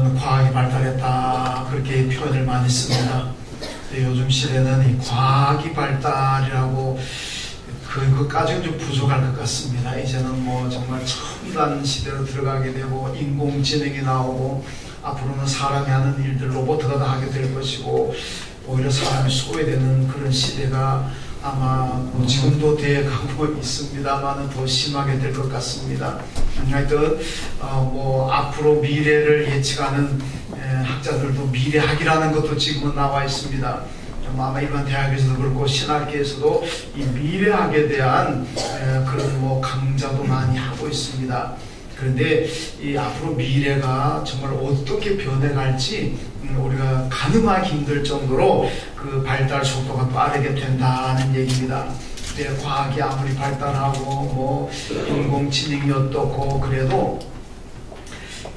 요즘은 과학이 발달했다 그렇게 표현을 많이 씁니다. 요즘 시대는 이 과학이 발달이라고 그것까지는 좀 부족할 것 같습니다. 이제는 뭐 정말 첨단 시대로 들어가게 되고 인공지능이 나오고 앞으로는 사람이 하는 일들 로봇가 다 하게 될 것이고 오히려 사람이 소외되는 그런 시대가 아마 지금도 돼가고 있습니다만 더 심하게 될 것 같습니다. 하여튼 뭐 앞으로 미래를 예측하는 학자들도 미래학이라는 것도 지금은 나와 있습니다. 아마 일반 대학에서도 그렇고 신학계에서도 이 미래학에 대한 그런 뭐 강좌도 많이 하고 있습니다. 그런데 이 앞으로 미래가 정말 어떻게 변해갈지 우리가 가늠하기 힘들 정도로 그 발달 속도가 빠르게 된다는 얘기입니다. 과학이 아무리 발달하고 뭐 인공지능이 어떻고 그래도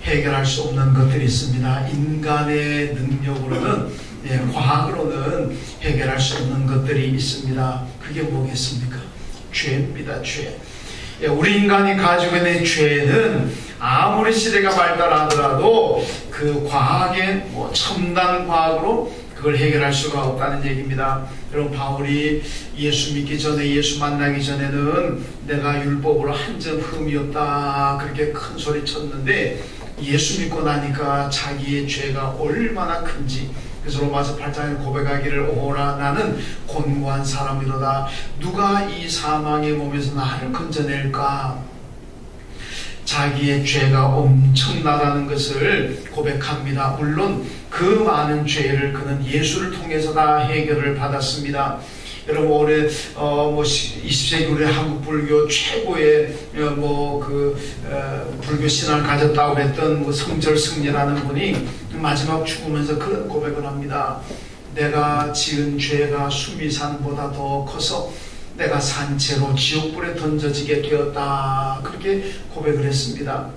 해결할 수 없는 것들이 있습니다. 인간의 능력으로는 과학으로는 해결할 수 없는 것들이 있습니다. 그게 뭐겠습니까? 죄입니다. 죄. 우리 인간이 가지고 있는 죄는 아무리 시대가 발달하더라도 그 과학의 뭐 첨단 과학으로 그걸 해결할 수가 없다는 얘기입니다. 여러분 바울이 예수 믿기 전에 예수 만나기 전에는 내가 율법으로 한 점 흠이 없다 그렇게 큰 소리 쳤는데 예수 믿고 나니까 자기의 죄가 얼마나 큰지 그래서 로마서 8장에 고백하기를 오라 나는 곤고한 사람이로다 누가 이 사망의 몸에서 나를 건져낼까. 자기의 죄가 엄청나다는 것을 고백합니다. 물론 그 많은 죄를 그는 예수를 통해서 다 해결을 받았습니다. 여러분 올해 뭐 20세기 우리 한국 불교 최고의 불교 신앙을 가졌다고 했던 뭐 성절승리라는 분이 마지막 죽으면서 그런 고백을 합니다. 내가 지은 죄가 수미산보다 더 커서 내가 산채로 지옥불에 던져지게 되었다 그렇게 고백을 했습니다.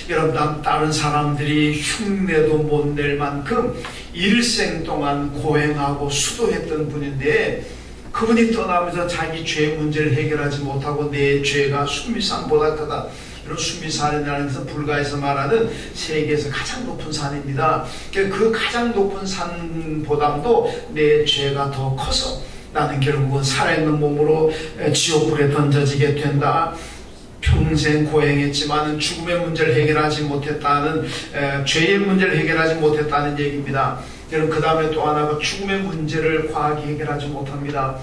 여러분 다른 사람들이 흉내도 못 낼 만큼 일생 동안 고행하고 수도했던 분인데 그분이 떠나면서 자기 죄 문제를 해결하지 못하고 내 죄가 수미산보다 크다. 이런 수미산이라는 것은 불가에서 말하는 세계에서 가장 높은 산입니다. 그 가장 높은 산보다도 내 죄가 더 커서 나는 결국은 살아있는 몸으로 지옥불에 던져지게 된다. 평생 고행했지만 죽음의 문제를 해결하지 못했다는 죄의 문제를 해결하지 못했다는 얘기입니다. 여러분 그 다음에 또 하나가 죽음의 문제를 과학이 해결하지 못합니다.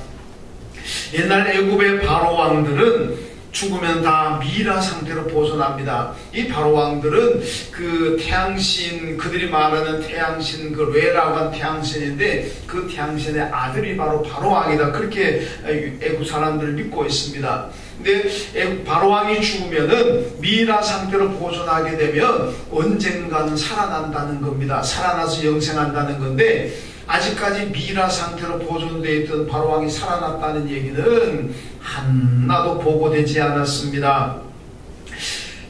옛날 애굽의 바로 왕들은 죽으면 다 미라 상태로 보존합니다. 이 바로 왕들은 그 태양신 그들이 말하는 태양신 그 레라고 한 태양신인데 그 태양신의 아들이 바로 바로왕이다 그렇게 애굽 사람들을 믿고 있습니다. 근데 바로왕이 죽으면은 미라 상태로 보존하게 되면 언젠가는 살아난다는 겁니다. 살아나서 영생한다는 건데 아직까지 미라 상태로 보존되어 있던 바로왕이 살아났다는 얘기는 하나도 보고되지 않았습니다.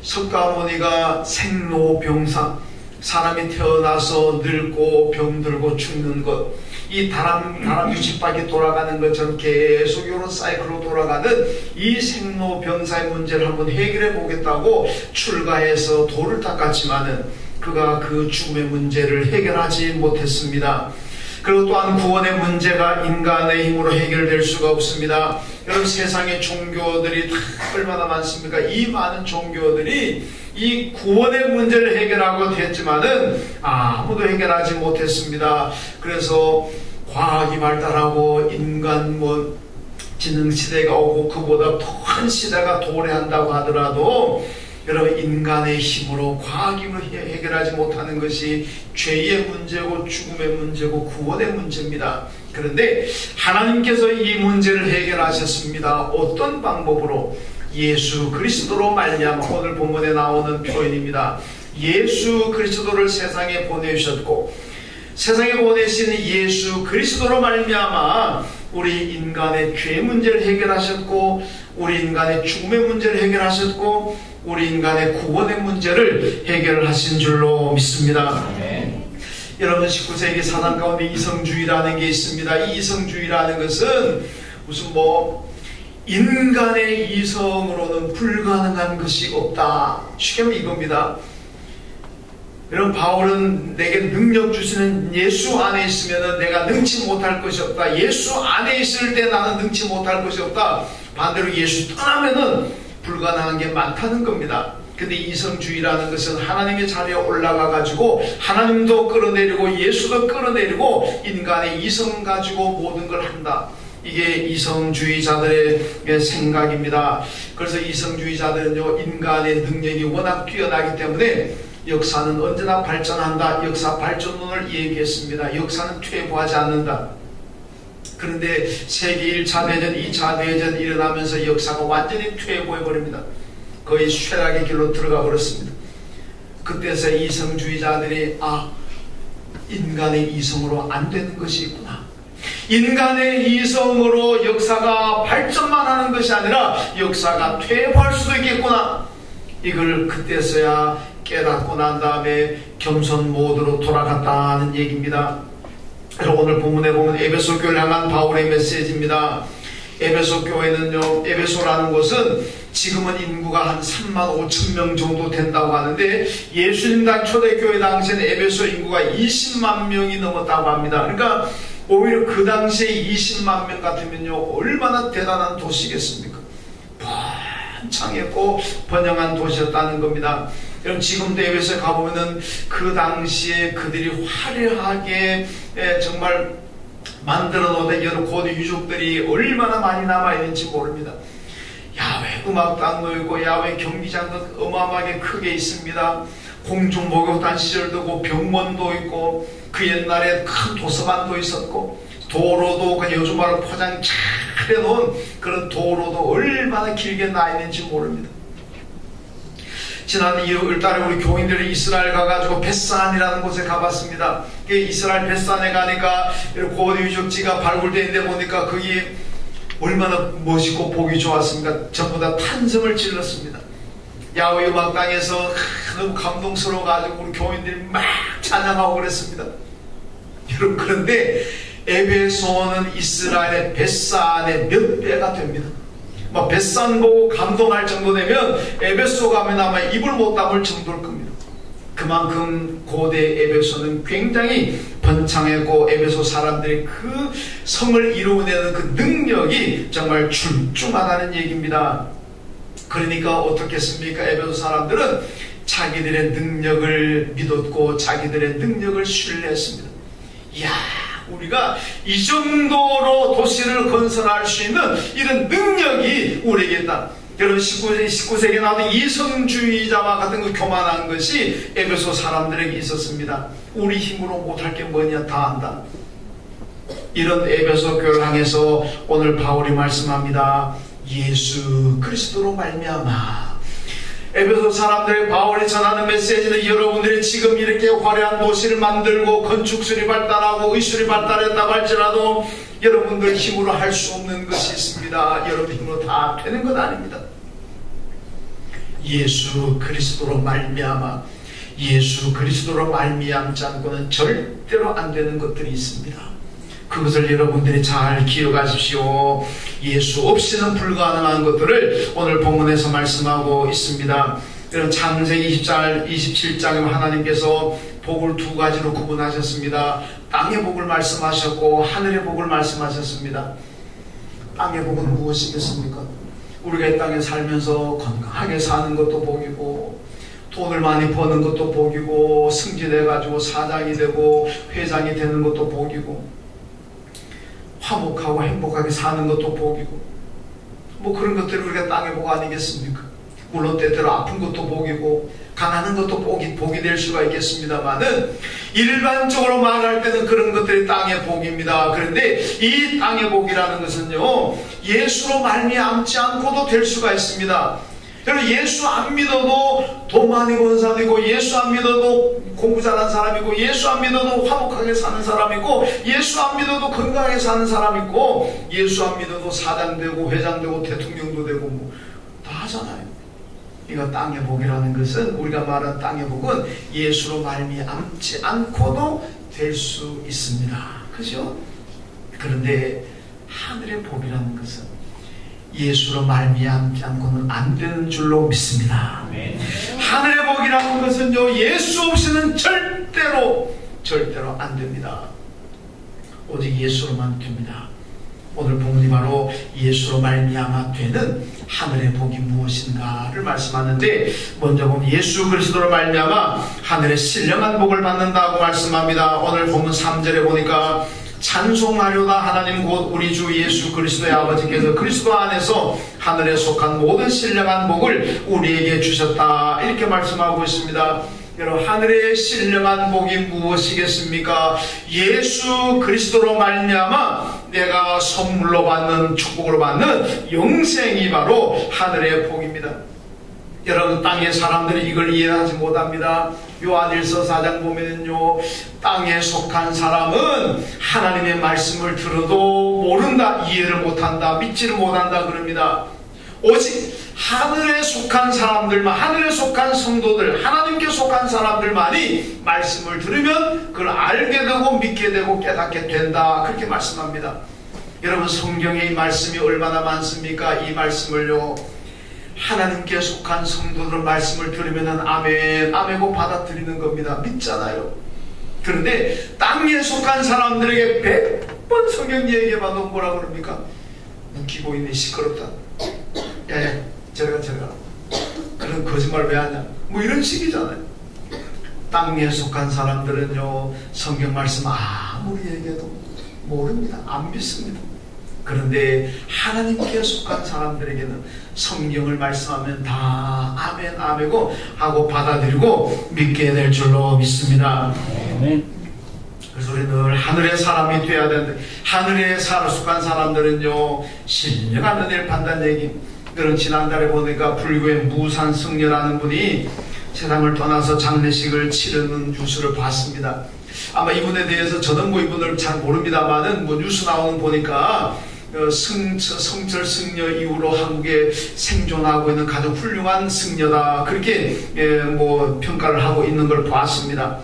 석가모니가 생로병사 사람이 태어나서 늙고 병들고 죽는 것 이 다람쥐 뒷바퀴 돌아가는 것처럼 계속 이런 사이클로 돌아가는 이 생로병사의 문제를 한번 해결해 보겠다고 출가해서 돌을 닦았지만은 그가 그 죽음의 문제를 해결하지 못했습니다. 그리고 또한 구원의 문제가 인간의 힘으로 해결될 수가 없습니다. 여러분 세상의 종교들이 다 얼마나 많습니까? 이 많은 종교들이 이 구원의 문제를 해결하고 했지만은 아무도 해결하지 못했습니다. 그래서 과학이 발달하고 인간 지능 시대가 오고 그보다 더한 시대가 도래한다고 하더라도 여러분 인간의 힘으로 과학이 해결하지 못하는 것이 죄의 문제고 죽음의 문제고 구원의 문제입니다. 그런데 하나님께서 이 문제를 해결하셨습니다. 어떤 방법으로? 예수 그리스도로 말미암아 오늘 본문에 나오는 표현입니다. 예수 그리스도를 세상에 보내주셨고 세상에 보내신 예수 그리스도로 말미암아 우리 인간의 죄 문제를 해결하셨고 우리 인간의 죽음의 문제를 해결하셨고 우리 인간의 구원의 문제를 해결하신 줄로 믿습니다. 여러분 19세기 사상 가운데 이성주의라는 게 있습니다. 이 이성주의라는 것은 무슨 인간의 이성으로는 불가능한 것이 없다. 쉽게 하면 이겁니다. 여러분, 바울은 내게 능력 주시는 예수 안에 있으면 내가 능치 못할 것이 없다. 예수 안에 있을 때 나는 능치 못할 것이 없다. 반대로 예수 떠나면은 불가능한 게 많다는 겁니다. 근데 이성주의라는 것은 하나님의 자리에 올라가 가지고 하나님도 끌어내리고 예수도 끌어내리고 인간의 이성 가지고 모든 걸 한다. 이게 이성주의자들의 생각입니다. 그래서 이성주의자들은요, 인간의 능력이 워낙 뛰어나기 때문에 역사는 언제나 발전한다. 역사 발전론을 얘기했습니다. 역사는 퇴보하지 않는다. 그런데 세계 1차 대전, 2차 대전 일어나면서 역사가 완전히 퇴보해버립니다. 거의 쇠락의 길로 들어가 버렸습니다. 그때서 이성주의자들이 인간의 이성으로 안 되는 것이 있구나. 인간의 이성으로 역사가 발전만 하는 것이 아니라 역사가 퇴보할 수도 있겠구나. 이걸 그때서야 깨닫고 난 다음에 겸손 모드로 돌아갔다는 얘기입니다. 오늘 본문에 보면 에베소 교회를 향한 바울의 메시지입니다. 에베소 교회는요, 에베소라는 곳은 지금은 인구가 한 35,000명 정도 된다고 하는데 예수님 당 초대교회 당시에는 에베소 인구가 20만 명이 넘었다고 합니다. 그러니까 오히려 그 당시에 20만 명 같으면요, 얼마나 대단한 도시겠습니까? 번창했고 번영한 도시였다는 겁니다. 여러분, 지금도 에베소에 가보면은 그 당시에 그들이 화려하게 정말 만들어 놓은 여러 고대 유적들이 얼마나 많이 남아있는지 모릅니다. 야외 음악당도 있고 야외 경기장도 어마어마하게 크게 있습니다. 공중 목욕단 시절도 있고 병원도 있고 그 옛날에 큰 도서관도 있었고 도로도 그냥 요즘 말로 포장 잘 해놓은 그런 도로도 얼마나 길게 나 있는지 모릅니다. 지난 2월달에 우리 교인들이 이스라엘 가가지고 베산이라는 곳에 가봤습니다. 이스라엘 베산에 가니까 고대 유적지가 발굴되어 있는데 보니까 거기 얼마나 멋있고 보기 좋았습니까? 전부 다 탄성을 질렀습니다. 야외 음악당에서 너무 감동스러워가지고 우리 교인들이 막 찬양하고 그랬습니다. 여러분, 그런데 에베소는 이스라엘의 베산의 몇 배가 됩니다. 베산 보고 감동할 정도 되면 에베소 가면 아마 입을 못 담을 정도일 겁니다. 그만큼 고대 에베소는 굉장히 번창했고 에베소 사람들이 그 성을 이루어내는 그 능력이 정말 출중하다는 얘기입니다. 그러니까 어떻겠습니까? 에베소 사람들은 자기들의 능력을 믿었고 자기들의 능력을 신뢰했습니다. 이야, 우리가 이 정도로 도시를 건설할 수 있는 이런 능력이 우리에게 있다. 여러분, 19세기에 나왔던 이성주의자와 같은 그 교만한 것이 에베소 사람들에게 있었습니다. 우리 힘으로 못할 게 뭐냐, 다 한다. 이런 에베소 교회를 향해서 오늘 바울이 말씀합니다. 예수 그리스도로 말미암아. 에베소 사람들의 바울이 전하는 메시지는 여러분들이 지금 이렇게 화려한 도시를 만들고 건축술이 발달하고 의술이 발달했다고 할지라도 여러분들 힘으로 할 수 없는 것이 있습니다. 여러분 힘으로 다 되는 것 아닙니다. 예수 그리스도로 말미암아, 예수 그리스도로 말미암지 않고는 절대로 안 되는 것들이 있습니다. 그것을 여러분들이 잘 기억하십시오. 예수 없이는 불가능한 것들을 오늘 본문에서 말씀하고 있습니다. 여러분, 창세기 27장에 하나님께서 복을 두 가지로 구분하셨습니다. 땅의 복을 말씀하셨고 하늘의 복을 말씀하셨습니다. 땅의 복은 무엇이겠습니까? 우리가 이 땅에 살면서 건강하게 사는 것도 복이고 돈을 많이 버는 것도 복이고 승진해가지고 사장이 되고 회장이 되는 것도 복이고 화목하고 행복하게 사는 것도 복이고 뭐 그런 것들이 우리가 땅의 복 아니겠습니까? 물론 때때로 아픈 것도 복이고 가난한 것도 복이 될 수가 있겠습니다만은 일반적으로 말할 때는 그런 것들이 땅의 복입니다. 그런데 이 땅의 복이라는 것은요, 예수로 말미암지 않고도 될 수가 있습니다. 여러분, 예수 안 믿어도 돈 많이 버는 사람이고 예수 안 믿어도 공부 잘하는 사람이고 예수 안 믿어도 화목하게 사는 사람이고 예수 안 믿어도 건강하게 사는 사람이고 예수 안 믿어도 사장 되고 회장 되고 대통령도 되고 뭐 다 하잖아요. 이거 땅의 복이라는 것은, 우리가 말한 땅의 복은 예수로 말미암지 않고도 될 수 있습니다. 그죠? 그런데 하늘의 복이라는 것은 예수로 말미암지 않고는 안 되는 줄로 믿습니다. 하늘의 복이라는 것은요, 예수 없이는 절대로 안 됩니다. 오직 예수로만 됩니다. 오늘 본문이 바로 예수로 말미암아 되는 하늘의 복이 무엇인가를 말씀하는데, 먼저 보면 예수 그리스도로 말미암아 하늘의 신령한 복을 받는다고 말씀합니다. 오늘 본문 3절에 보니까 찬송하려다 하나님 곧 우리 주 예수 그리스도의 아버지께서 그리스도 안에서 하늘에 속한 모든 신령한 복을 우리에게 주셨다, 이렇게 말씀하고 있습니다. 여러분, 하늘의 신령한 복이 무엇이겠습니까? 예수 그리스도로 말미암아 내가 선물로 받는, 축복으로 받는 영생이 바로 하늘의 복입니다. 여러분, 땅의 사람들이 이걸 이해하지 못합니다. 요한일서 4장 보면요, 땅에 속한 사람은 하나님의 말씀을 들어도 모른다, 이해를 못한다, 믿지를 못한다 그럽니다. 오직 하늘에 속한 사람들만, 하늘에 속한 성도들, 하나님께 속한 사람들만이 말씀을 들으면 그걸 알게 되고 믿게 되고 깨닫게 된다, 그렇게 말씀합니다. 여러분, 성경의 이 말씀이 얼마나 많습니까? 이 말씀을요, 하나님께 속한 성도들 말씀을 들으면 아멘, 아멘고 받아들이는 겁니다. 믿잖아요. 그런데 땅에 속한 사람들에게 100번 성경 얘기해봐도 뭐라 그럽니까? 웃기고 있네, 시끄럽다, 야야 저리가 그런 거짓말 왜 하냐, 뭐 이런 식이잖아요. 땅에 속한 사람들은요, 성경 말씀 아무리 얘기해도 모릅니다. 안 믿습니다. 그런데 하나님께 속한 사람들에게는 성경을 말씀하면 다 아멘 아멘고 하고 받아들이고 믿게 될 줄로 믿습니다. 그래서 우리 늘 하늘의 사람이 되어야 되는데, 하늘에 속한 사람들은요, 신령한 은혜를 받는 얘기. 그런 지난달에 보니까 불교의 무산승려라는 분이 세상을 떠나서 장례식을 치르는 뉴스를 봤습니다. 아마 이분에 대해서 저는 뭐 이분을 잘 모릅니다만은 뭐 뉴스 나오는 보니까 성철 승려 이후로 한국에 생존하고 있는 가장 훌륭한 승려다, 그렇게 뭐 평가를 하고 있는 걸 봤습니다.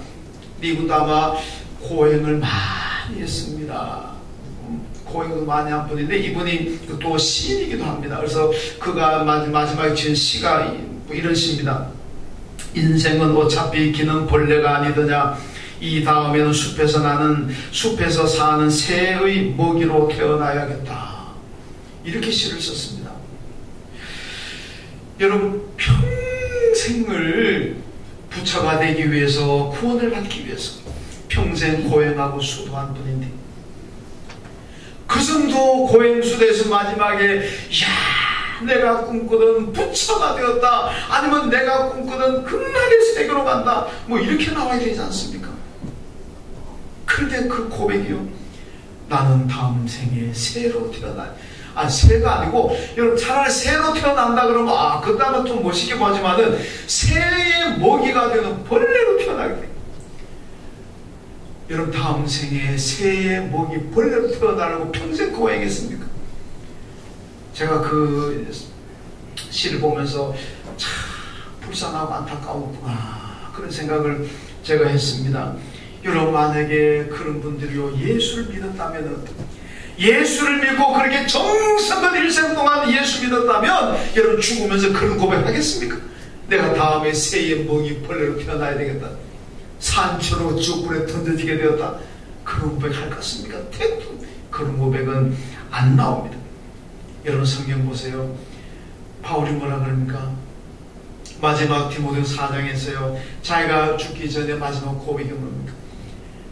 이분도 아마 고행을 많이 했습니다. 고행도 많이 한 분인데, 이분이 또 시인이기도 합니다. 그래서 그가 마지막에 지은 시가 이런 시입니다. 인생은 어차피 기는 벌레가 아니더냐, 이 다음에는 숲에서 사는 새의 먹이로 태어나야겠다, 이렇게 시를 썼습니다. 여러분, 평생을 부처가 되기 위해서, 구원을 받기 위해서 평생 고행하고 수도한 분인데, 그 정도 고행수대에서 마지막에 내가 꿈꾸던 부처가 되었다, 아니면 내가 꿈꾸던 극락의 세계로 간다, 뭐 이렇게 나와야 되지 않습니까? 그런데 그 고백이요, 나는 다음 생에 새로 태어나, 새가 아니고, 여러분, 차라리 새로 태어난다 그러면 그다음에 좀 멋있게 보지만은 새의 먹이가 되는 벌레로 태어나게 돼요. 여러분, 다음 생에 새의 먹이 벌레로 태어나려고 평생 고행했습니까? 제가 그 시를 보면서 참 불쌍하고 안타까웠구나, 그런 생각을 제가 했습니다. 여러분, 만약에 그런 분들이요, 예수를 믿었다면, 예수를 믿고 그렇게 정성껏 일생 동안 예수 믿었다면, 여러분 죽으면서 그런 고백하겠습니까? 내가 다음에 새의 먹이 벌레로 태어나야 되겠다, 산초로 죽불에 던져지게 되었다, 그런 고백 할 것 같습니까? 그런 고백은 안 나옵니다. 여러분, 성경 보세요. 바울이 뭐라 그럽니까? 마지막 디모데후서 4장에서요, 자기가 죽기 전에 마지막 고백이 뭡니까?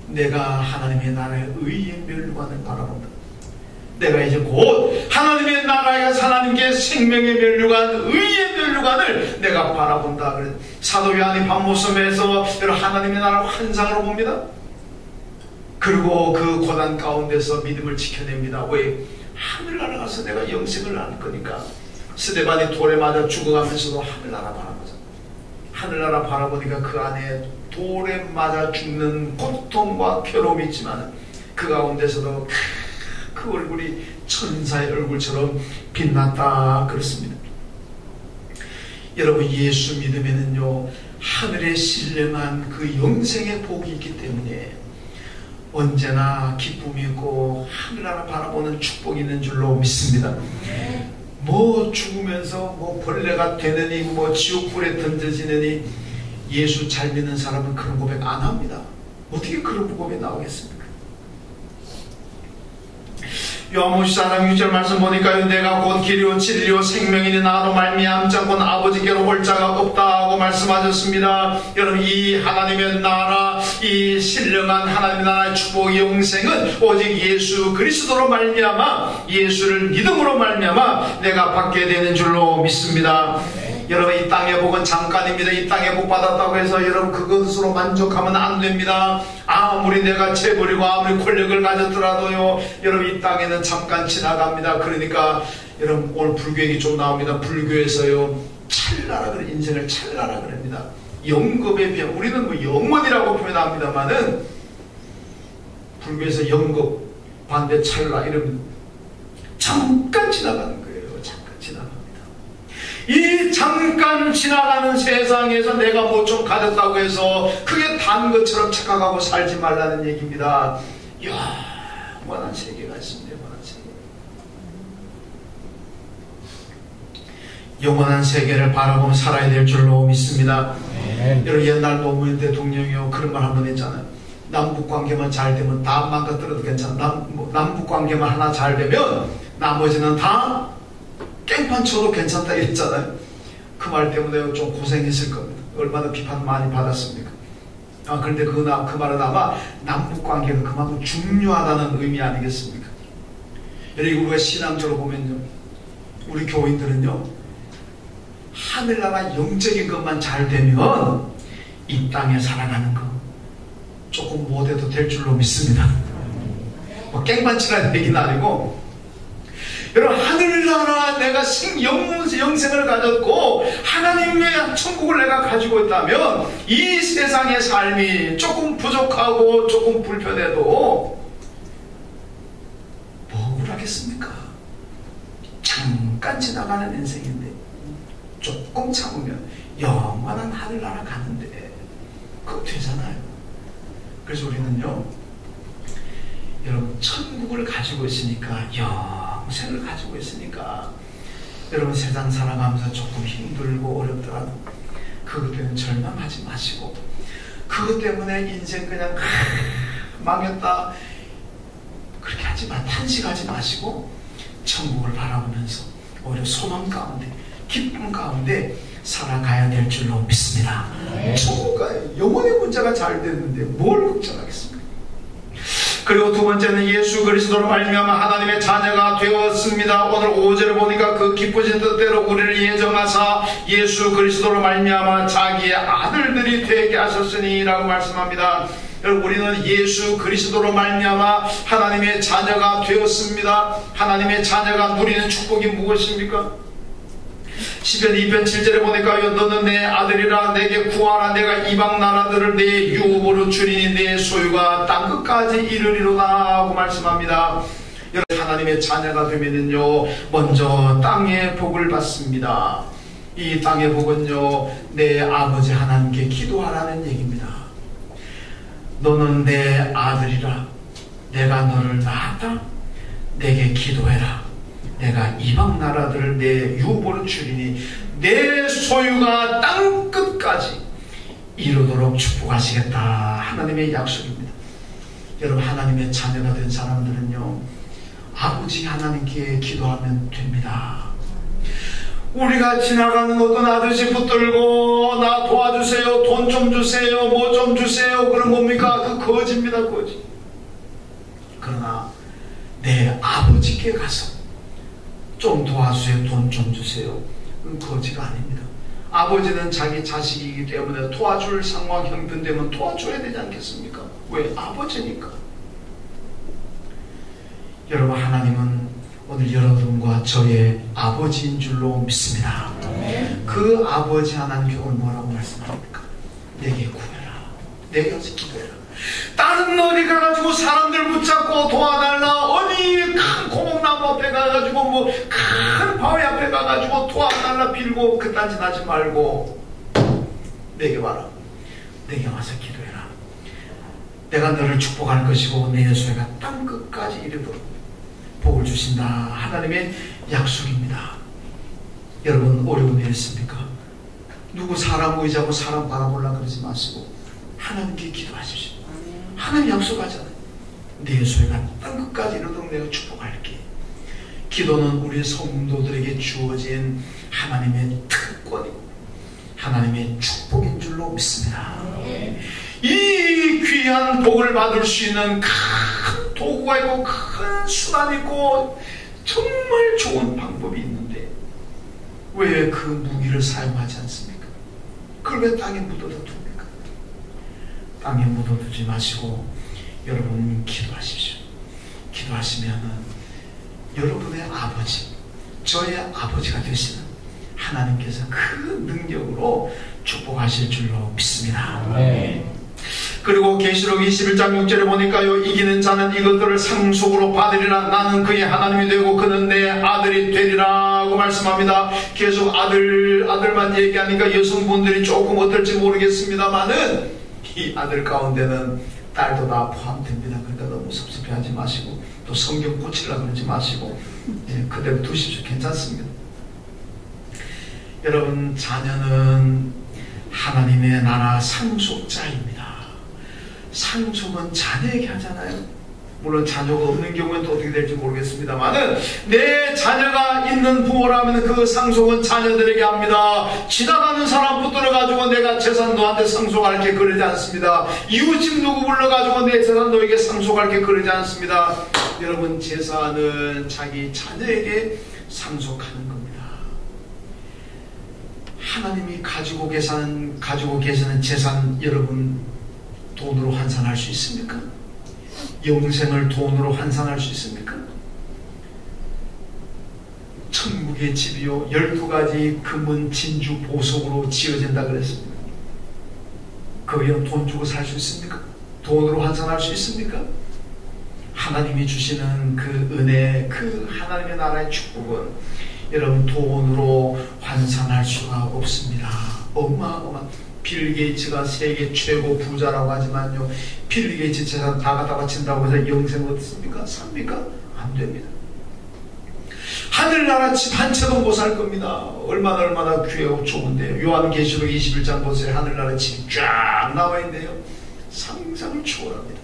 내가 하나님의 나라의 의의 멸류관을 바라본다. 내가 이제 곧 하나님의 나라에서 하나님께 생명의 멸류관, 의의 멸류관을 내가 바라본다. 그래서 사도 요한이 밤모섬에서 하나님의 나라를 환상으로 봅니다. 그리고 그 고난 가운데서 믿음을 지켜냅니다. 왜? 하늘나라 가서 내가 영생을 나눌 거니까. 스데반이 돌에 맞아 죽어가면서도 하늘나라 바라보자. 하늘나라 바라보니까 그 안에 돌에 맞아 죽는 고통과 괴로움이 있지만 그 가운데서도 그 얼굴이 천사의 얼굴처럼 빛났다, 그렇습니다. 여러분, 예수 믿으면은요, 하늘에 신령한 그 영생의 복이 있기 때문에 언제나 기쁨이 있고 하늘나라 바라보는 축복이 있는 줄로 믿습니다. 뭐 죽으면서 뭐 벌레가 되느니 뭐 지옥불에 던져지느니 예수 잘 믿는 사람은 그런 고백 안 합니다. 어떻게 그런 고백이 나오겠습니까? 요한복음 14장 6절 말씀 보니까요, 내가 곧 길이요 진리요 생명이니 나로 말미암지 않고는 아버지께로 올 자가 없다고 말씀하셨습니다. 여러분, 이 하나님의 나라, 이 신령한 하나님의 나라의 축복, 영생은 오직 예수 그리스도로 말미암아, 예수를 믿음으로 말미암아 내가 받게 되는 줄로 믿습니다. 여러분, 이 땅의 복은 잠깐입니다. 이 땅의 복 받았다고 해서 여러분 그것으로 만족하면 안 됩니다. 아무리 내가 재벌이고 아무리 권력을 가졌더라도요, 여러분 이 땅에는 잠깐 지나갑니다. 그러니까 여러분 오늘 불교 얘기 좀 나옵니다. 불교에서요 찰나라 그래, 인생을 찰나라 그럽니다. 영겁에 비하면 우리는 뭐 영원이라고 표현합니다만은 불교에서 영겁 반대 찰나 이러면 잠깐 지나가는 거예요. 잠깐 지나갑니다. 이 잠깐 지나가는 세상에서 내가 뭐 좀 가졌다고 해서 그게 단 것처럼 착각하고 살지 말라는 얘기입니다. 영원한 세계가 있습니다. 영원한 세계. 영원한 세계를 바라보며 살아야 될 줄로 믿습니다. 여러분, 옛날 노무현 대통령이요 그런 말 한 번 했잖아요. 남북관계만 잘 되면 다 망가뜨려도 괜찮아. 남북관계만 하나 잘 되면 나머지는 다 깽판 쳐도 괜찮다 이랬잖아요. 그 말 때문에 좀 고생했을 겁니다. 얼마나 비판 많이 받았습니까? 그런데 그 말은 아마 남북관계가 그만큼 중요하다는 의미 아니겠습니까? 여러분, 우리가 신앙적으로 보면요, 우리 교인들은요 하늘나라 영적인 것만 잘 되면 이 땅에 살아가는 거 조금 못해도 될 줄로 믿습니다. 뭐 깽판 치라는 얘기는 아니고, 여러분, 하늘나라 내가 영생을 가졌고 하나님의 천국을 내가 가지고 있다면 이 세상의 삶이 조금 부족하고 조금 불편해도 뭐 억울하겠습니까? 잠깐 지나가는 인생인데 조금 참으면 영원한 하늘나라 가는데 그거 되잖아요. 그래서 우리는요, 여러분 천국을 가지고 있으니까, 영생을 가지고 있으니까 여러분 세상 살아가면서 조금 힘들고 어렵더라도 그것 때문에 절망하지 마시고, 그것 때문에 인생 그냥 망했다 그렇게 하지만 탄식하지 마시고 천국을 바라보면서 오히려 소망 가운데 기쁨 가운데 살아가야 될 줄로 믿습니다. 천국 가요. 영혼의 문제가 잘 됐는데 뭘 걱정하겠습니까? 그리고 두 번째는 예수 그리스도로 말미암아 하나님의 자녀가 되었습니다. 오늘 5절을 보니까 그 기쁘신 뜻대로 우리를 예정하사 예수 그리스도로 말미암아 자기의 아들들이 되게 하셨으니 라고 말씀합니다. 여러분, 우리는 예수 그리스도로 말미암아 하나님의 자녀가 되었습니다. 하나님의 자녀가 누리는 축복이 무엇입니까? 시편 2편 7절에 보니까 너는 내 아들이라, 내게 구하라. 내가 이방 나라들을 내 유업으로 주리니 내 소유가 땅끝까지 이르리로다 하고 말씀합니다. 여러분, 하나님의 자녀가 되면은요 먼저 땅의 복을 받습니다. 이 땅의 복은요 내 아버지 하나님께 기도하라는 얘기입니다. 너는 내 아들이라, 내가 너를 낳았다. 내게 기도해라. 내가 이방 나라들을 내 유업으로 주리니 내 소유가 땅끝까지 이루도록 축복하시겠다. 하나님의 약속입니다. 여러분, 하나님의 자녀가 된 사람들은요 아버지 하나님께 기도하면 됩니다. 우리가 지나가는 어떤 아저씨 붙들고 나 도와주세요, 돈 좀 주세요, 뭐 좀 주세요, 그런 뭡니까? 그 거지입니다. 거지. 그러나 내 아버지께 가서 좀 도와주세요, 돈 좀 주세요, 그건 거지가 아닙니다. 아버지는 자기 자식이기 때문에 도와줄 상황 형편되면 도와줘야 되지 않겠습니까? 왜? 아버지니까. 여러분, 하나님은 오늘 여러분과 저의 아버지인 줄로 믿습니다. 그 아버지 하나님께 오늘 뭐라고 말씀합니까? 내게 구해라. 내게 어서 기도해라. 다른 어디 가가지고 사람들 붙잡고 도와달라, 어디 큰 고목나무 앞에 가가지고 뭐 큰 바위 앞에 가가지고 도와달라 빌고 그딴 짓 하지 말고 내게 와라. 내게 와서 기도해라. 내가 너를 축복할 것이고 내 소유가 땅끝까지 이르도록 복을 주신다. 하나님의 약속입니다. 여러분, 어려운 일 있습니까? 누구 사람 의지하고 사람 바라보려고 그러지 마시고 하나님께 기도하십시오. 하나님 약속하잖아요. 내 소리가 땅끝까지 이르도록 내가 축복할게. 기도는 우리 성도들에게 주어진 하나님의 특권이고 하나님의 축복인 줄로 믿습니다. 이 귀한 복을 받을 수 있는 큰 도구가 있고 큰 수단이 있고 정말 좋은 방법이 있는데 왜 그 무기를 사용하지 않습니까? 그걸 왜 땅에 묻어다 둡니까? 땅에 묻어두지 마시고 여러분 기도하십시오. 기도하시면은 여러분의 아버지, 저의 아버지가 되시는 하나님께서 그 능력으로 축복하실 줄로 믿습니다. 그리고 계시록 21장 6절에 보니까요, 이기는 자는 이것들을 상속으로 받으리라. 나는 그의 하나님이 되고 그는 내 아들이 되리라고 말씀합니다. 계속 아들만 얘기하니까 여성분들이 조금 어떨지 모르겠습니다만은 이 아들 가운데는 딸도 다 포함됩니다. 그러니까 너무 섭섭해하지 마시고 또 성경 고치려고 그러지 마시고 그대로 두십시오. 괜찮습니다. 여러분, 자녀는 하나님의 나라 상속자입니다. 상속은 자녀에게 하잖아요. 물론 자녀가 없는 경우는 또 어떻게 될지 모르겠습니다만은 내 자녀가 있는 부모라면 그 상속은 자녀들에게 합니다. 지나가는 사람 붙들어가지고 내가 재산 너한테 상속할게 그러지 않습니다. 이웃집 누구 불러가지고 내 재산 너에게 상속할게 그러지 않습니다. 여러분, 재산은 자기 자녀에게 상속하는 겁니다. 하나님이 가지고 계시는 재산 여러분 돈으로 환산할 수 있습니까? 영생을 돈으로 환산할 수 있습니까? 천국의 집이요 12가지 금은 진주 보석으로 지어진다 그랬습니다. 그거요 돈 주고 살 수 있습니까? 돈으로 환산할 수 있습니까? 하나님이 주시는 그 은혜, 그 하나님의 나라의 축복은 여러분 돈으로 환산할 수가 없습니다. 빌 게이츠가 세계 최고 부자라고 하지만요, 빌 게이츠 재산 다 갖다 바친다고 해서 영생 얻습니까? 삽니까? 안 됩니다. 하늘나라 집 한 채도 못 살 겁니다. 얼마나 귀하고 좋은데요. 요한계시록 21장 보세요. 하늘나라 집이 쫙 나와 있는데요, 상상을 초월합니다.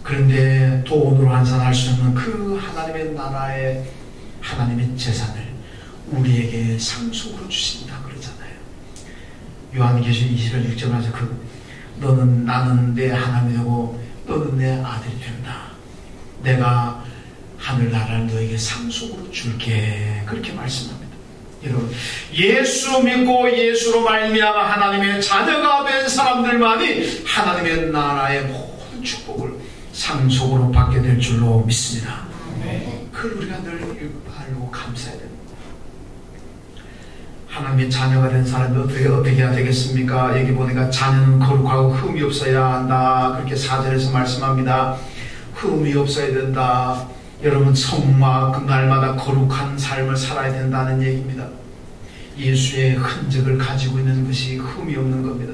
그런데 돈으로 환산할 수 없는 그 하나님의 나라의 하나님의 재산을 우리에게 상속으로 주신다 그러잖아요. 요한계시록 21장 6절에서 나는 내 하나님이 되고 너는 내 아들이 된다. 내가 하늘나라를 너에게 상속으로 줄게. 그렇게 말씀합니다. 여러분, 예수 믿고 예수로 말미암아 하나님의 자녀가 된 사람들만이 하나님의 나라의 모든 축복을 상속으로 받게 될 줄로 믿습니다. 그걸 우리가 늘 알고 감사해야 됩니다. 하나님의 자녀가 된 사람이 어떻게 해야 되겠습니까? 여기 보니까 자녀는 거룩하고 흠이 없어야 한다. 그렇게 4절에서 말씀합니다. 흠이 없어야 된다. 여러분, 성막 날마다 거룩한 삶을 살아야 된다는 얘기입니다. 예수의 흔적을 가지고 있는 것이 흠이 없는 겁니다.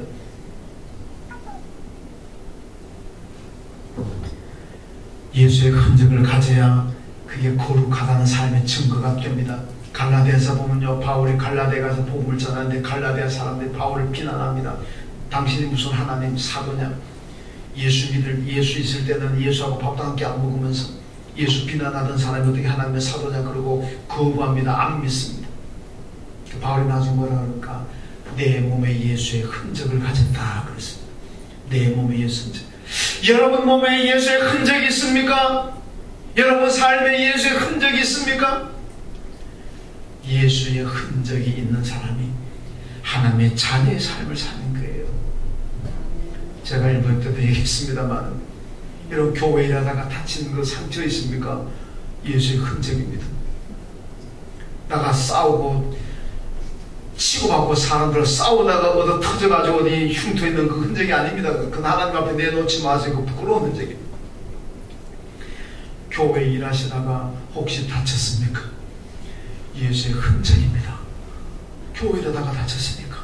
예수의 흔적을 가져야 그게 거룩하다는 삶의 증거가 됩니다. 갈라디아서 보면요, 바울이 갈라디아 가서 복음을 전하는데 갈라디아 사람들이 바울을 비난합니다. 당신이 무슨 하나님 사도냐? 예수 있을 때는 예수하고 밥도 함께 안 먹으면서 예수 비난하던 사람이 어떻게 하나님의 사도냐? 그러고 거부합니다. 안 믿습니다. 바울이 나중에 뭐라 그럴까? 내 몸에 예수의 흔적을 가졌다 그랬습니다. 내 몸에 예수의 흔적. 여러분 몸에 예수의 흔적이 있습니까? 여러분 삶에 예수의 흔적이 있습니까? 예수의 흔적이 있는 사람이 하나님의 자녀의 삶을 사는 거예요. 제가 일본 때도 얘기했습니다만, 이런 교회 일하다가 다친 그 상처 있습니까? 예수의 흔적입니다. 나가 싸우고 치고받고 사람들 싸우다가 얻어 터져가지고 어디 흉터 있는 그 흔적이 아닙니다. 그건 하나님 앞에 내놓지 마세요. 그 부끄러운 흔적입니다. 교회 일하시다가 혹시 다쳤습니까? 예수의 흔적입니다. 교회 일하다가 다쳤습니까?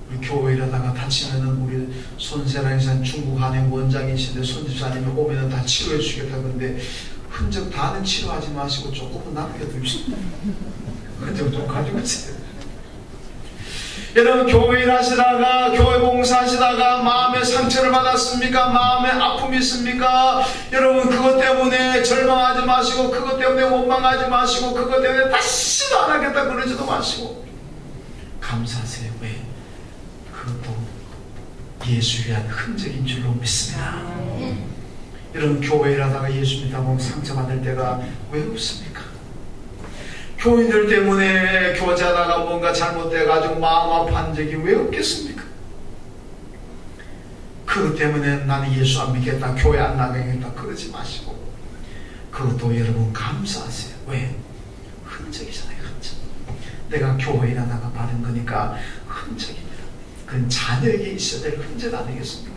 우리 교회 일하다가 다치면은 우리 손세랑이산 중국 한행 원장이신데 손집사님이 오면은 다 치료해 주시겠다. 근데 흔적 다는 치료하지 마시고 조금은 남겨두십시오. 흔적 좀 가지고 있어요. 여러분, 교회 일하시다가, 교회 봉사하시다가 마음에 상처를 받았습니까? 마음에 아픔이 있습니까? 여러분, 그것 때문에 절망하지 마시고, 그것 때문에 원망하지 마시고, 그것 때문에 다시도 안 하겠다 그러지도 마시고, 감사하세요. 왜? 그것도 예수 위한 흔적인 줄로 믿습니다. 여러분, 교회 일하다가 예수 믿다 보면 상처받을 때가 왜 없습니까? 교인들 때문에 교제하다가 뭔가 잘못돼가지고 마음 아파한 적이 왜 없겠습니까? 그것 때문에 나는 예수 안 믿겠다, 교회 안 나가겠다 그러지 마시고, 그것도 여러분 감사하세요. 왜? 흔적이잖아요. 흔적. 내가 교회 일하다가 받은 거니까 흔적입니다. 그건 자녀에게 있어야 될 흔적 아니겠습니까?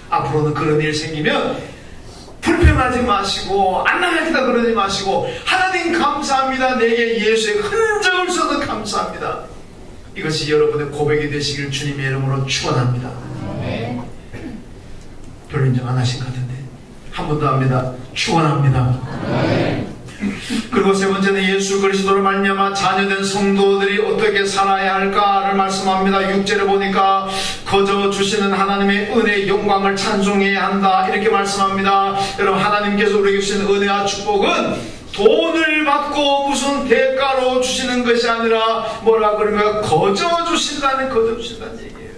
앞으로는 그런 일 생기면 불평하지 마시고 안 나가겠다 그러지 마시고, 하나님 감사합니다, 내게 예수의 흔적을 써서 감사합니다. 이것이 여러분의 고백이 되시길 주님의 이름으로 축원합니다. 별로 인정 안 하신 것 같은데 한 번 더 합니다. 축원합니다. 그리고 세 번째는 예수 그리스도를 말미암아 자녀된 성도들이 어떻게 살아야 할까를 말씀합니다. 6절에 보니까 거저 주시는 하나님의 은혜의 영광을 찬송해야 한다 이렇게 말씀합니다. 여러분, 하나님께서 우리에게 주신 은혜와 축복은 돈을 받고 무슨 대가로 주시는 것이 아니라 뭐라 그러면 거저 주신다는 얘기예요.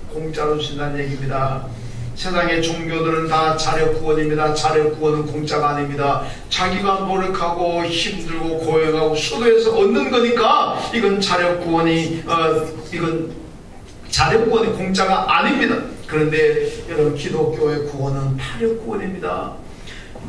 공짜로 주신다는 얘기입니다. 세상의 종교들은 다 자력구원입니다. 자력구원은 공짜가 아닙니다. 자기가 노력하고 힘들고 고행하고 수도해서 얻는 거니까 이건 자력구원이 공짜가 아닙니다. 그런데 여러분, 기독교의 구원은 타력구원입니다.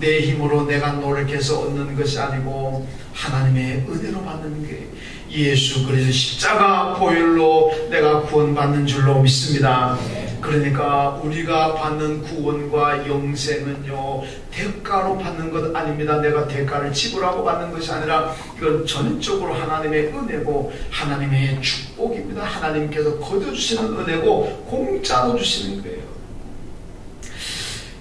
내 힘으로 내가 노력해서 얻는 것이 아니고 하나님의 은혜로 받는 게, 예수 그리스도 십자가 보혈로 내가 구원받는 줄로 믿습니다. 그러니까 우리가 받는 구원과 영생은요, 대가로 받는 것 아닙니다. 내가 대가를 지불하고 받는 것이 아니라 이건 전적으로 하나님의 은혜고 하나님의 축복입니다. 하나님께서 거둬주시는 은혜고 공짜로 주시는 거예요.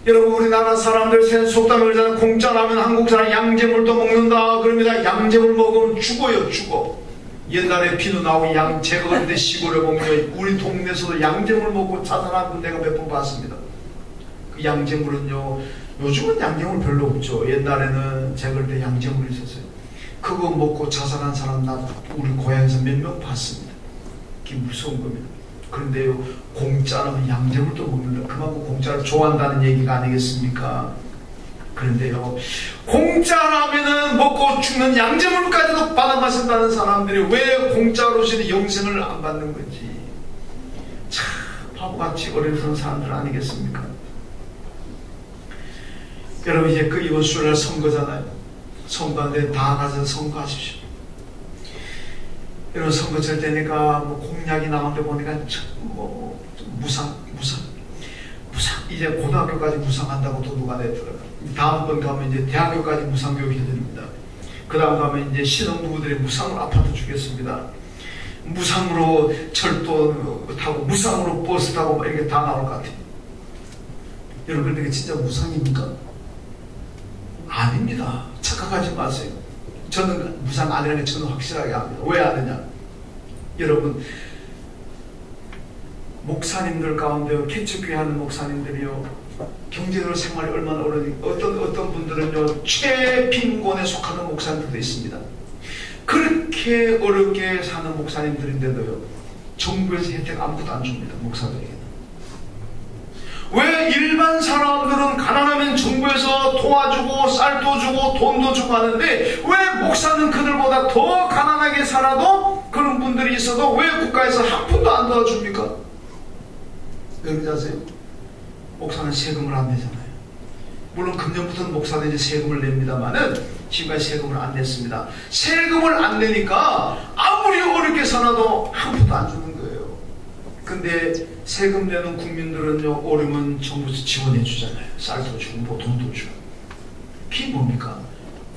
여러분, 우리나라 사람들 속담에 그러잖아요. 공짜라면 한국 사람 양재물도 먹는다 그럽니다. 양재물 먹으면 죽어요. 죽어. 옛날에 비누 나오고 양 제거하는데 시골에 보면 우리 동네에서도 양재물 먹고 자살한 분 내가 몇 번 봤습니다. 그 양재물은요, 요즘은 양재물 별로 없죠. 옛날에는 제거할 때 양재물이 있었어요. 그거 먹고 자살한 사람 나 우리 고향에서 몇 명 봤습니다. 그게 무서운 겁니다. 그런데요, 공짜라면 양재물도 먹는다. 그만큼 공짜를 좋아한다는 얘기가 아니겠습니까? 그런데요, 공짜라면은 먹고 죽는 양재물까지도 받아 마신다는 사람들이 왜 공짜로 주는 영생을 안 받는 건지 참 바보같이 어리석은 사람들 아니겠습니까? 여러분, 이제 이번 수요일날 선거잖아요. 선거인데 다 가서 선거하십시오. 여러분, 선거철 때니까 뭐 공약이 나오는데 보니까 무상 이제 고등학교까지 무상한다고 또 누가 내더라고요. 다음번 가면 이제 대학교까지 무상교육 해드립니다. 그 다음 가면 이제 신혼부부들이 무상으로 아파트 주겠습니다. 무상으로 철도 타고 무상으로 버스 타고 막 이렇게 다 나올 것 같아요. 여러분, 그게 진짜 무상입니까? 아닙니다. 착각하지 마세요. 저는 무상 아니라는 게 저는 확실하게 압니다. 왜 아느냐? 여러분, 목사님들 가운데 개척교회 하는 목사님들이요, 경제적으로 생활이 얼마나 어려운지, 어떤 분들은요 최빈곤에 속하는 목사님들도 있습니다. 그렇게 어렵게 사는 목사님들인데도요, 정부에서 혜택 아무것도 안 줍니다. 목사들에게는. 왜 일반 사람들은 가난하면 정부에서 도와주고 쌀도 주고 돈도 주고 하는데, 왜 목사는 그들보다 더 가난하게 살아도 그런 분들이 있어도 왜 국가에서 한 푼도 안 도와줍니까? 왜 그러지 아세요? 목사는 세금을 안 내잖아요. 물론 금년부터는 목사들이 세금을 냅니다만은 지금까지 세금을 안 냈습니다. 세금을 안 내니까 아무리 어렵게 살아도 한 푼도 안 주는 거예요. 근데 세금 내는 국민들은요, 어려우면 정부에서 지원해 주잖아요. 쌀도 주고 뭐 돈도 주고. 그게 뭡니까?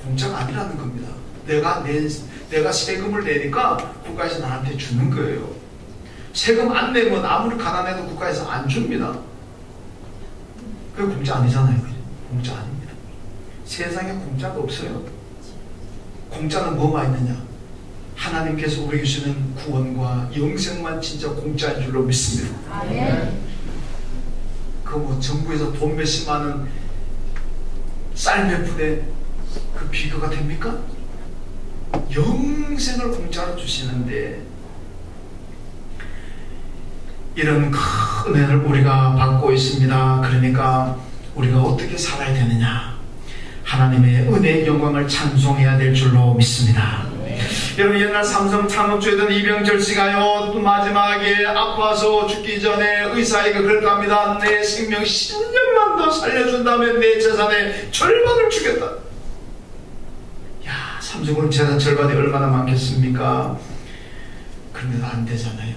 공짜가 아니라는 겁니다. 내가 세금을 내니까 국가에서 나한테 주는 거예요. 세금 안 내면 아무리 가난해도 국가에서 안 줍니다. 그게 공짜 아니잖아요. 공짜 아닙니다. 세상에 공짜가 없어요. 공짜는 뭐가 있느냐? 하나님께서 우리에게 주시는 구원과 영생만 진짜 공짜인 줄로 믿습니다. 그 뭐 정부에서 돈 몇십만 원 쌀 몇 푼에 그 비교가 됩니까? 영생을 공짜로 주시는데 이런 큰 은혜를 우리가 받고 있습니다. 그러니까 우리가 어떻게 살아야 되느냐? 하나님의 은혜의 영광을 찬송해야 될 줄로 믿습니다. 여러분, 옛날 삼성 창업주였던 이병철 씨가요, 또 마지막에 아파서 죽기 전에 의사에게 그렇게 합니다. 내 생명 10년만 더 살려준다면 내 재산의 절반을 주겠다. 야, 삼성그룹 재산 절반이 얼마나 많겠습니까? 그런데도 안 되잖아요.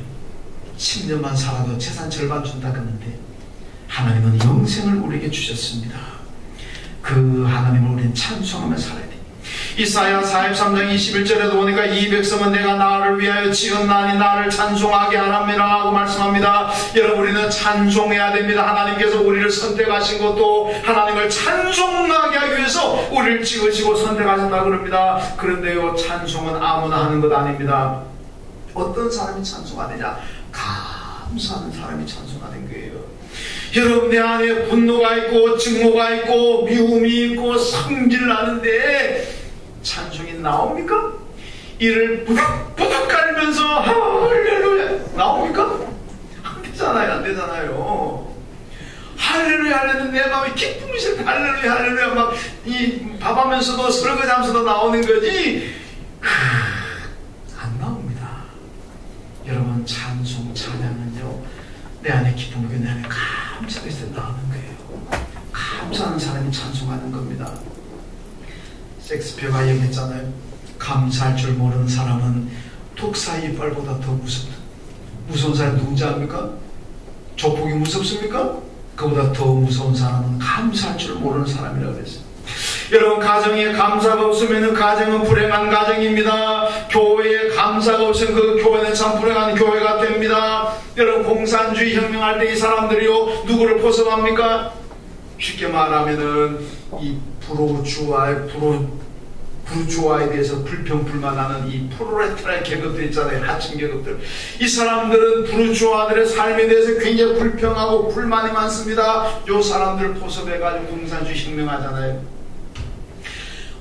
10년만 살아도 재산 절반 준다 그러는데 하나님은 영생을 우리에게 주셨습니다. 그 하나님을 우리는 찬송하며 살아야 돼. 이사야 43장 21절에도 보니까 이 백성은 내가 나를 위하여 지었나니 나를 찬송하게 하랍니다 하고 말씀합니다. 여러분, 우리는 찬송해야 됩니다. 하나님께서 우리를 선택하신 것도 하나님을 찬송하게 하기 위해서 우리를 지으시고 선택하셨다고 그럽니다. 그런데요, 찬송은 아무나 하는 것 아닙니다. 어떤 사람이 찬송하느냐? 감사하는 사람이 찬송하는 거예요. 여러분, 내 안에 분노가 있고 증오가 있고 미움이 있고 성질나는데 찬송이 나옵니까? 이를 부득부득 깔면서 할렐루야 나옵니까? 안 되잖아요. 안 되잖아요. 할렐루야 할렐루야 내 마음이 기쁨이 있을 때 할렐루야 할렐루야 막 이 밥하면서도 설거지하면서도 나오는 거지 안 나옵니다. 여러분, 찬송 찬양은요, 내 안에 기쁨이고 내 안에 감사가 있을 때 나오는 거예요. 감사하는 사람이 찬송하는 겁니다. 셰익스피어가 얘기했잖아요. 감사할 줄 모르는 사람은 독사 이빨보다 더 무섭다. 무서운 사람이 누군지 압니까? 조폭이 무섭습니까? 그보다 더 무서운 사람은 감사할 줄 모르는 사람이라고 그랬어요. 여러분, 가정에 감사가 없으면 가정은 불행한 가정입니다. 교회에 감사가 없으면 그 교회는 참 불행한 교회가 됩니다. 여러분, 공산주의 혁명할 때 이 사람들이요, 누구를 포섭합니까? 쉽게 말하면은 이 부르주아에 대해서 불평불만하는 이 프로레타리아 계급들 있잖아요. 하층 계급들. 이 사람들은 부르주아들의 삶에 대해서 굉장히 불평하고 불만이 많습니다. 이 사람들을 포섭해가지고 공산주의 혁명하잖아요.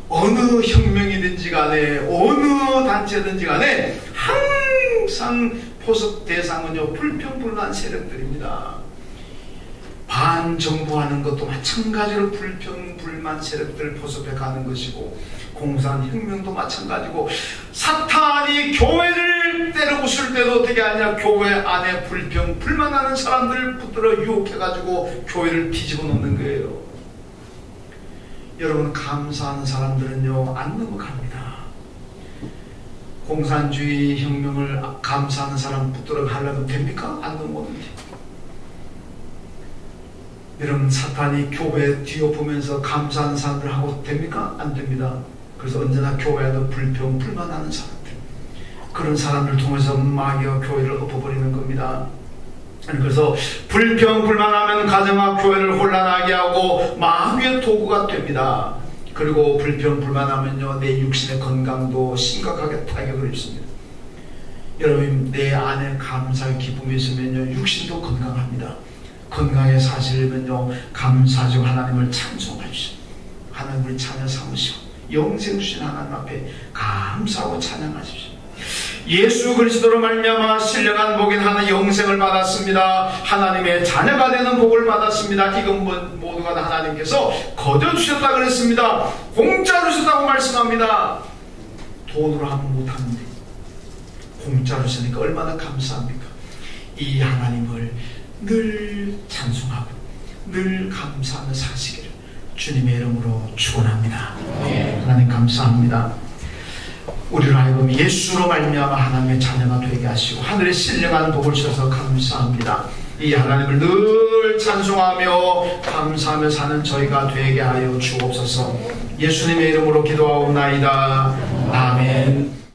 어느 혁명이든지 간에 어느 단체든지 간에 항상 포섭 대상은요, 불평불만 세력들입니다. 반정부하는 것도 마찬가지로 불평불만 세력들을 포섭해 가는 것이고, 공산혁명도 마찬가지고, 사탄이 교회를 때려 부술 때도 어떻게 하냐? 교회 안에 불평불만하는 사람들을 붙들어 유혹해가지고 교회를 뒤집어 놓는 거예요. 여러분, 감사하는 사람들은요, 안 넘어갑니다. 공산주의 혁명을 감사하는 사람 붙들어 가려면 됩니까? 안 넘어오는데. 여러분, 사탄이 교회 뒤엎으면서 감사하는 사람들 하고 됩니까? 안 됩니다. 그래서 언제나 교회에도 불평, 불만하는 사람들, 그런 사람들을 통해서 마귀가 교회를 엎어버리는 겁니다. 그래서 불평, 불만하면 가정과 교회를 혼란하게 하고 마귀의 도구가 됩니다. 그리고 불평, 불만하면요, 내 육신의 건강도 심각하게 타격을 입습니다. 여러분, 내 안에 감사의 기쁨이 있으면요, 육신도 건강합니다. 건강에 사실면요, 감사하시고 하나님을 찬송하시고 하나님을 찬양 삼으시고 영생 주신 하나님 앞에 감사하고 찬양하십시오. 예수 그리스도로 말미암아 신령한 복인 하나님 영생을 받았습니다. 하나님의 자녀가 되는 복을 받았습니다. 이건 모두가 다 하나님께서 거저 주셨다 그랬습니다. 공짜로 주셨다고 말씀합니다. 돈으로 하면 못하는데 공짜로 주시니까 얼마나 감사합니까? 이 하나님을 늘 찬송하고 늘 감사하며 사시기를 주님의 이름으로 축원합니다. 하나님 감사합니다. 우리를 하여금 예수로 말미암아 하나님의 자녀가 되게 하시고 하늘의 신령한 복을 주셔서 감사합니다. 이 하나님을 늘 찬송하며 감사하며 사는 저희가 되게 하여 주옵소서. 예수님의 이름으로 기도하옵나이다. 아멘.